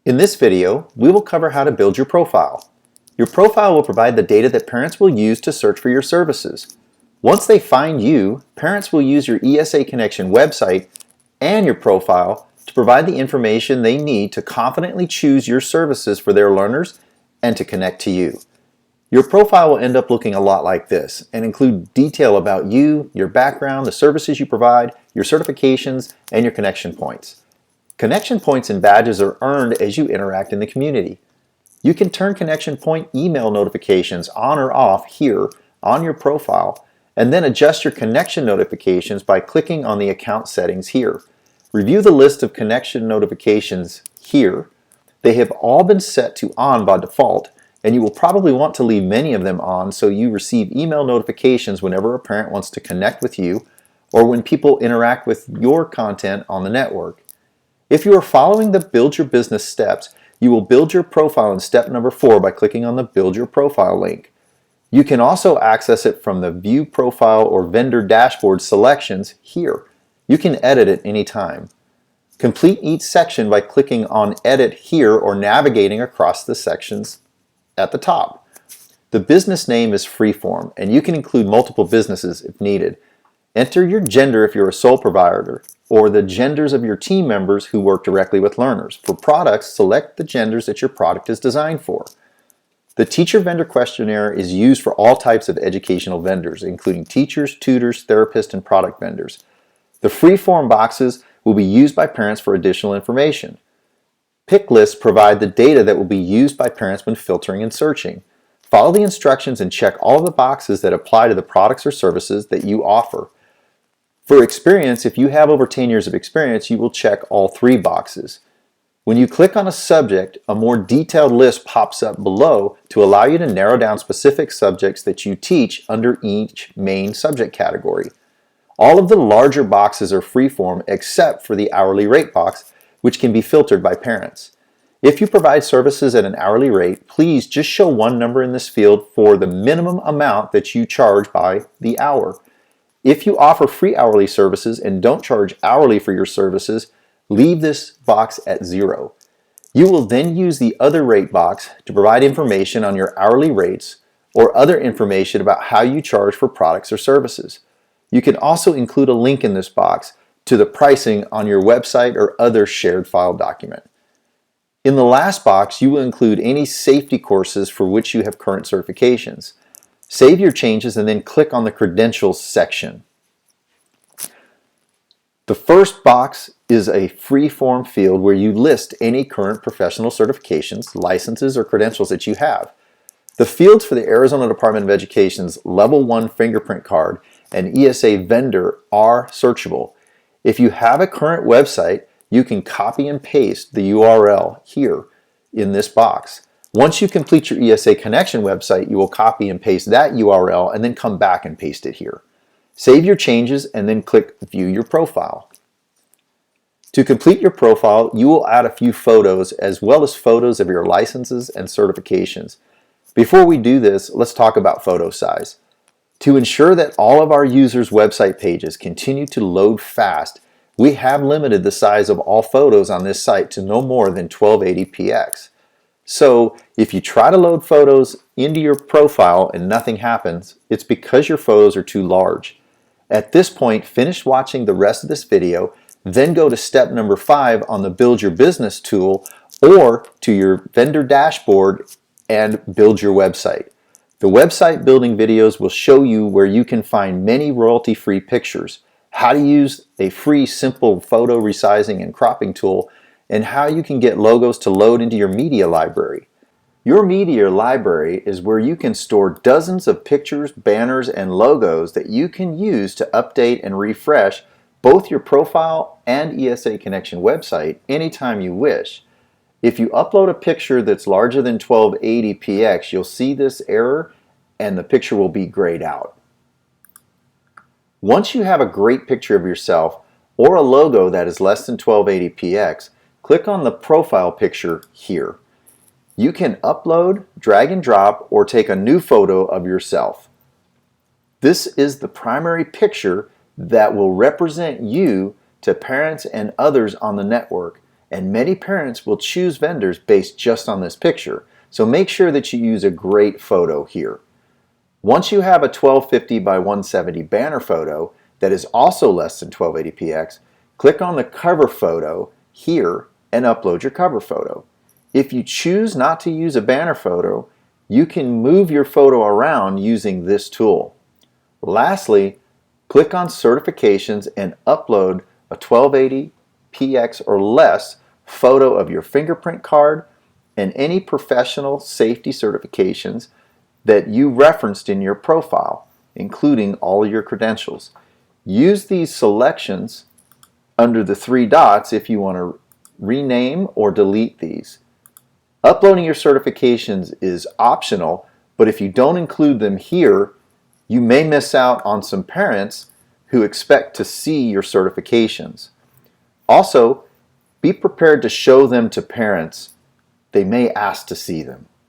In this video, we will cover how to build your profile. Your profile will provide the data that parents will use to search for your services. Once they find you, parents will use your ESA Connection website and your profile to provide the information they need to confidently choose your services for their learners and to connect to you. Your profile will end up looking a lot like this and include detail about you, your background, the services you provide, your certifications, and your connection points. Connection points and badges are earned as you interact in the community. You can turn connection point email notifications on or off here on your profile, and then adjust your connection notifications by clicking on the account settings here. Review the list of connection notifications here. They have all been set to on by default, and you will probably want to leave many of them on so you receive email notifications whenever a parent wants to connect with you or when people interact with your content on the network. If you are following the Build Your Business steps, you will build your profile in step number 4 by clicking on the Build Your Profile link. You can also access it from the View Profile or Vendor Dashboard selections here. You can edit at any time. Complete each section by clicking on Edit here or navigating across the sections at the top. The business name is freeform, and you can include multiple businesses if needed. Enter your gender if you're a sole provider, or the genders of your team members who work directly with learners. For products, select the genders that your product is designed for. The Teacher Vendor Questionnaire is used for all types of educational vendors, including teachers, tutors, therapists, and product vendors. The free-form boxes will be used by parents for additional information. Pick lists provide the data that will be used by parents when filtering and searching. Follow the instructions and check all of the boxes that apply to the products or services that you offer. For experience, if you have over 10 years of experience, you will check all 3 boxes. When you click on a subject, a more detailed list pops up below to allow you to narrow down specific subjects that you teach under each main subject category. All of the larger boxes are freeform except for the hourly rate box, which can be filtered by parents. If you provide services at an hourly rate, please just show one number in this field for the minimum amount that you charge by the hour. If you offer free hourly services and don't charge hourly for your services, leave this box at 0. You will then use the other rate box to provide information on your hourly rates or other information about how you charge for products or services. You can also include a link in this box to the pricing on your website or other shared file document. In the last box, you will include any safety courses for which you have current certifications. Save your changes and then click on the Credentials section. The first box is a free-form field where you list any current professional certifications, licenses, or credentials that you have. The fields for the Arizona Department of Education's Level 1 fingerprint card and ESA vendor are searchable. If you have a current website, you can copy and paste the URL here in this box. Once you complete your ESA Connection website, you will copy and paste that URL and then come back and paste it here. Save your changes and then click View Your Profile. To complete your profile, you will add a few photos as well as photos of your licenses and certifications. Before we do this, let's talk about photo size. To ensure that all of our users' website pages continue to load fast, we have limited the size of all photos on this site to no more than 1280px. So if you try to load photos into your profile and nothing happens, it's because your photos are too large. At this point, finish watching the rest of this video, then go to step number 5 on the Build Your Business tool or to your vendor dashboard and build your website. The website building videos will show you where you can find many royalty-free pictures, how to use a free simple photo resizing and cropping tool, and how you can get logos to load into your media library. Your media library is where you can store dozens of pictures, banners, and logos that you can use to update and refresh both your profile and ESA Connection website anytime you wish. If you upload a picture that's larger than 1280px, you'll see this error and the picture will be grayed out. Once you have a great picture of yourself or a logo that is less than 1280px, click on the profile picture here. You can upload, drag and drop, or take a new photo of yourself. This is the primary picture that will represent you to parents and others on the network and many parents will choose vendors based just on this picture, so make sure that you use a great photo here. Once you have a 1250 by 170 banner photo that is also less than 1280px, click on the cover photo here and upload your cover photo. If you choose not to use a banner photo, you can move your photo around using this tool. Lastly, click on Certifications and upload a 1280px or less photo of your fingerprint card and any professional safety certifications that you referenced in your profile, including all of your credentials. Use these selections under the three dots if you want to rename or delete these. Uploading your certifications is optional, but if you don't include them here, you may miss out on some parents who expect to see your certifications. Also, be prepared to show them to parents. They may ask to see them.